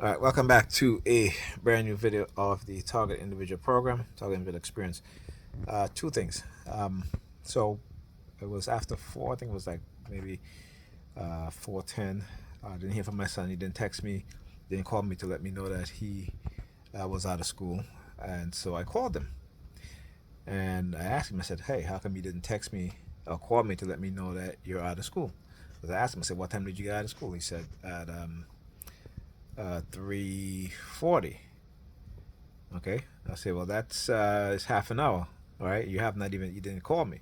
All right, welcome back to a brand new video of the Target Individual Program, Target Individual Experience. Two things. So it was after 4, I think it was like maybe 4:10. I didn't hear from my son. He didn't text me, didn't call me to let me know that he was out of school. And so I called him and I asked him, I said, hey, how come you didn't text me or call me to let me know that you're out of school? Because I asked him, I said, what time did you get out of school? He said, at 3:40. Okay. I say, well, that's it's half an hour. All right. You didn't call me.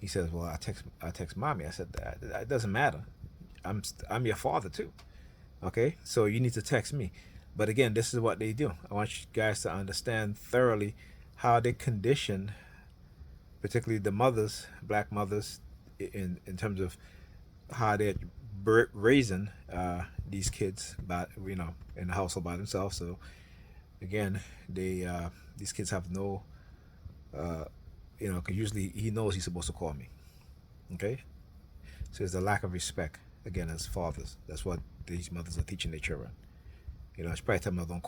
He says, well, I text mommy. I said, that doesn't matter. I'm your father too. Okay. So you need to text me. But again, this is what they do. I want you guys to understand thoroughly how they condition, particularly the mothers, black mothers, in terms of how they're raising these kids, by in the household by themselves. So again, they these kids have no, because usually he knows he's supposed to call me. Okay, so it's a lack of respect again as fathers. That's what these mothers are teaching their children. It's probably telling them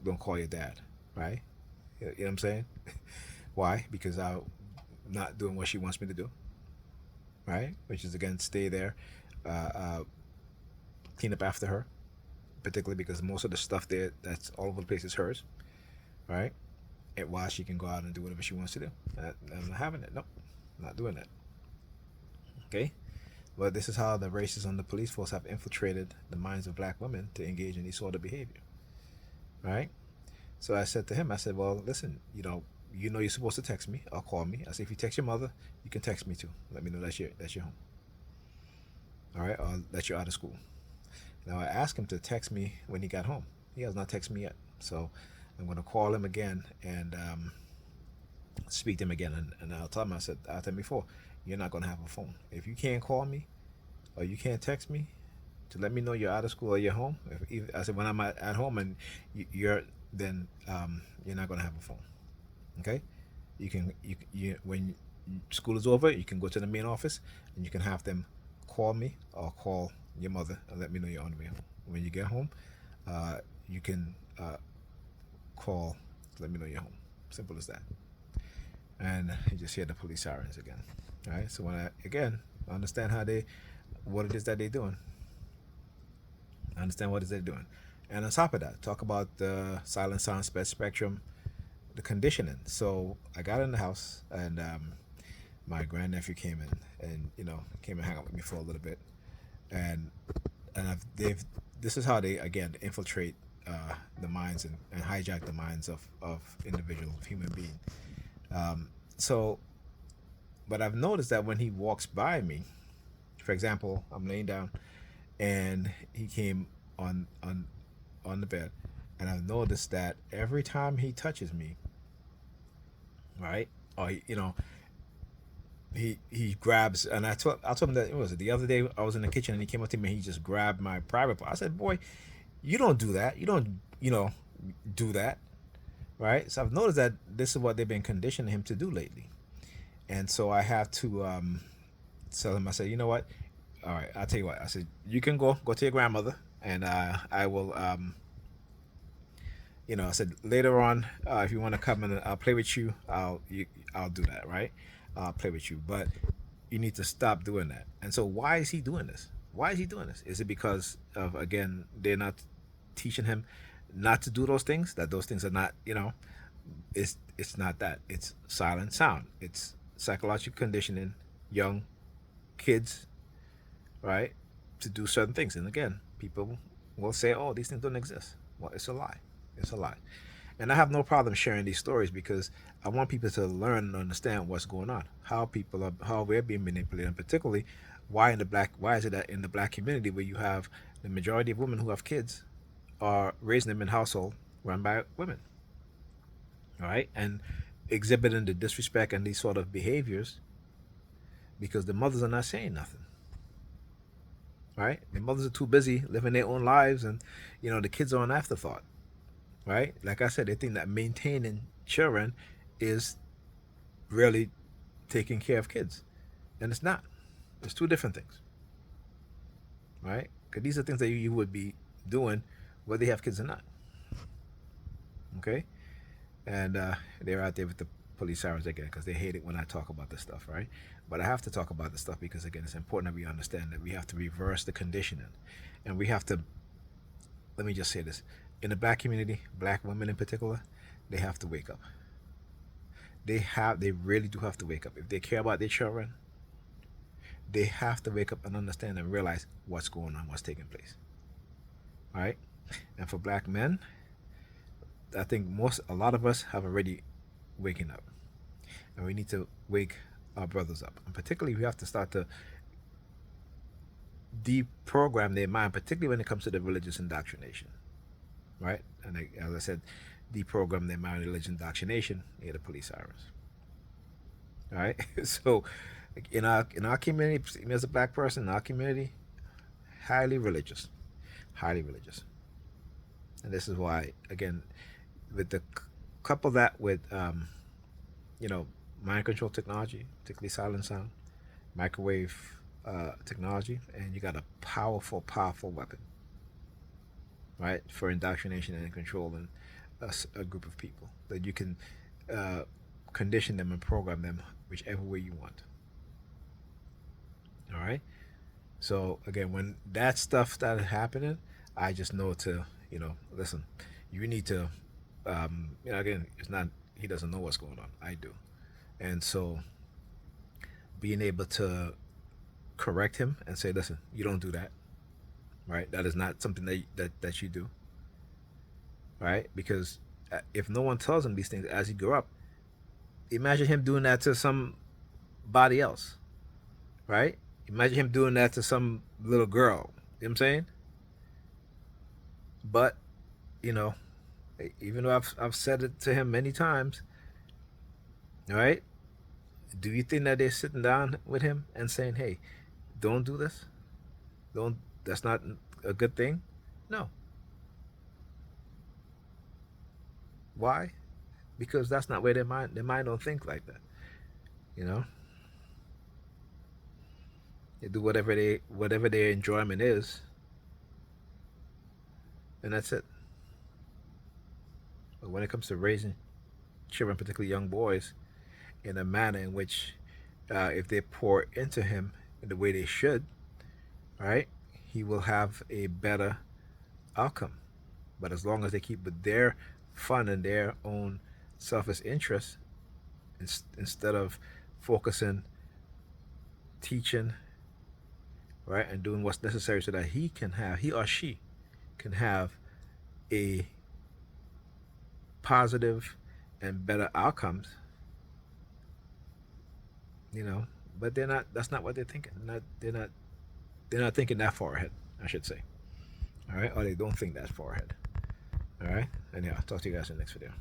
don't call your dad, right? You know what I'm saying? Why? Because I'm not doing what she wants me to do, right? Which is again stay there, uh, uh, clean up after her, particularly because most of the stuff there that's all over the place is hers, right? And while she can go out and do whatever she wants to do. I'm not having it. Nope, I'm not doing that. Okay? But this is how the racists on the police force have infiltrated the minds of black women to engage in this sort of behavior. Right? So I said to him, I said, well, listen, you're supposed to text me or call me. I said, if you text your mother, you can text me too. Let me know that you're home. All right? Or that you're out of school. Now I asked him to text me when he got home. He has not texted me yet. So I'm going to call him again and speak to him again. And I'll tell him, I'll tell him before, you're not going to have a phone. If you can't call me or you can't text me to let me know you're out of school or you're home, I said, when I'm at home and then you're not going to have a phone. Okay? When school is over, you can go to the main office and you can have them call me or call your mother and let me know you're on the way home. When you get home, you can call to let me know you're home. Simple as that. And you just hear the police sirens again. All right. So when I understand what it is that they're doing. I understand what it is they're doing. And on top of that, talk about the silent sound spectrum, the conditioning. So I got in the house and my grandnephew came in and came and hung out with me for a little bit, and they've this is how they again infiltrate the minds and hijack the minds of individuals, of human beings. So, but I've noticed that when he walks by me, for example, I'm laying down and he came on the bed, and I've noticed that every time he touches me, right, or he grabs, and I told him that it was the other day I was in the kitchen and he came up to me and he just grabbed my private part. I said, boy, you don't do that. You don't do that, right? So I've noticed that this is what they've been conditioning him to do lately, and so I have to tell him. I said, you know what? All right, I'll tell you what. I said, you can go to your grandmother, and I will. I said later on, if you want to come and I'll play with you, I'll do that, right? I'll play with you, but you need to stop doing that. And so, why is he doing this? Why is he doing this? Is it because of again they're not teaching him not to do those things? That those things are not, it's not that. It's silent sound. It's psychological conditioning young kids, right, to do certain things. And again, people will say, "Oh, these things don't exist." Well, it's a lie. It's a lie. And I have no problem sharing these stories because I want people to learn and understand what's going on, how we're being manipulated, and particularly why is it that in the black community where you have the majority of women who have kids are raising them in household run by women, all right, and exhibiting the disrespect and these sort of behaviors because the mothers are not saying nothing, right? The mothers are too busy living their own lives, and the kids are an afterthought, right? Like I said, they think that maintaining children is really taking care of kids, and it's not. It's two different things, right? Because these are things that you would be doing whether they have kids or not. Okay, and they're out there with the police sirens again because they hate it when I talk about this stuff, right? But I have to talk about this stuff because again, it's important that we understand that we have to reverse the conditioning, and we have to. Let me just say this: in the black community, black women in particular, they have to wake up. They really do have to wake up if they care about their children. They have to wake up and understand and realize what's going on, what's taking place. All right, and for black men, I think a lot of us have already waking up, and we need to wake our brothers up. And particularly, we have to start to deprogram their mind, particularly when it comes to the religious indoctrination, right? And as I said, deprogram their mind, religious indoctrination near the police sirens. All right, so in our community, as a black person in our community, highly religious, highly religious, and this is why again, with the couple that with you know, mind control technology, particularly silent sound, microwave technology, and you got a powerful, powerful weapon, right, for indoctrination and controlling a group of people that you can uh, condition them and program them whichever way you want. All right. So again, when that stuff started happening, I just know to listen. You need to, again, it's not he doesn't know what's going on. I do, and so being able to correct him and say, listen, you don't do that, right? That is not something that you do, right? Because if no one tells him these things as he grew up, imagine him doing that to somebody else, right? Imagine him doing that to some little girl. You know what I'm saying? But you know, even though I've said it to him many times, all right? Do you think that they're sitting down with him and saying, "Hey, don't do this. Don't. That's not a good thing." No. Why? Because that's not where their mind don't think like that. You know, they do whatever their enjoyment is, and that's it. But when it comes to raising children, particularly young boys, in a manner in which, if they pour into him in the way they should, right, he will have a better outcome. But as long as they keep with their fun and their own selfish interests, instead of focusing, teaching, right, and doing what's necessary so that he or she can have a positive and better outcomes, you know. But they're not. That's not what they're thinking. They're not. They're not thinking that far ahead. I should say. All right, or they don't think that far ahead. All right. Anyhow, talk to you guys in the next video.